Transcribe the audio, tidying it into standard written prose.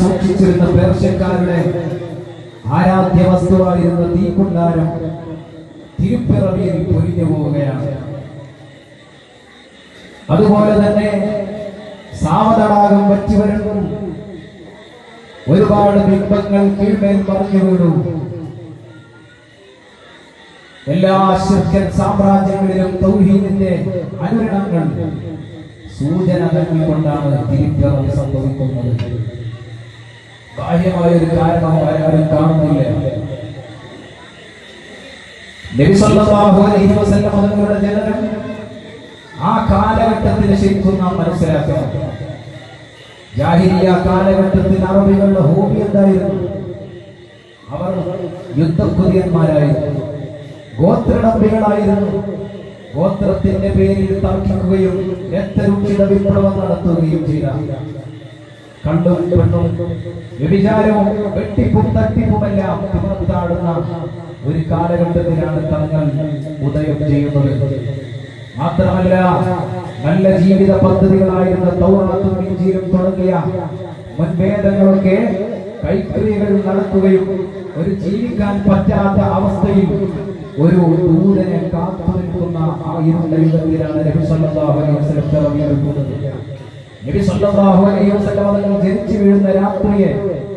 സൂക്ഷിച്ചിരുന്ന പേർഷ്യക്കാരുടെ ആരാധ്യ വസ്തുവായിരുന്ന തീക്കുണ്ടാരം തിരുപ്പിറവിയിൽ പൊരിഞ്ഞു പോവുകയാണ്. അതുപോലെ തന്നെ സാവതടാകം വറ്റി വരണ്ടു, ഒരുപാട് ബിംബങ്ങൾ കീഴ്മേൽ മറിഞ്ഞു വീണു. എല്ലാ ശിർക്കൻ സാമ്രാജ്യങ്ങളിലും തൗഹീദിന്റെ അനുരണങ്ങൾ സൂചന നൽകിക്കൊണ്ടാണ് തിരുപ്പിറവി സംഭവിക്കുന്നത്. ബാഹ്യമായ ഒരു കാരണം ആരും കാണുന്നില്ല. നബി സല്ലല്ലാഹു അലൈഹി വസല്ലം തങ്ങളുടെ ജനനം ആ കാലഘട്ടത്തിൽ ശരിക്കും നാം മനസ്സിലാക്കണം. ജാഹിലിയ്യ കാലഘട്ടത്തിൽ അറബികളുടെ ഹോബി എന്തായിരുന്നു? അവർ യുദ്ധക്കുതിയന്മാരായിരുന്നു, ഗോത്രടമ്പികളായിരുന്നു. ഗോത്രത്തിന്റെ പേരിൽ തർക്കിക്കുകയും രക്തരൂക്ഷിത വിപ്ലവം നടത്തുകയും ചെയ്ത കണ്ടും പെണ്ണും വ്യഭിചാരവും വെട്ടിപ്പും തട്ടിപ്പുമെല്ലാം തിമർത്താടുന്ന ഒരു കാലഘട്ടത്തിലാണ് തങ്ങൾ ഉദയം ചെയ്യുന്നത്. മാത്രമല്ല, നല്ല ജീവിത പദ്ധതികളായിരുന്ന തൗറാത്തും ഇഞ്ചീലും തുടങ്ങിയ മുൻവേദങ്ങളൊക്കെ കൈക്രിയകൾ നടത്തുകയും ഒരു ജീവിക്കാൻ പറ്റാത്ത അവസ്ഥയിൽ ഒരു ദൂതനെ കാത്തു നിൽക്കുന്ന ആ ഇരുണ്ട യുഗത്തിലാണ് നബി സല്ലല്ലാഹു അലൈഹി വസല്ലം പിറവിയെടുക്കുന്നത്. നബി സല്ലല്ലാഹു അലൈഹി വസല്ലം ജനിച്ചു വീഴുന്ന രാത്രിയെ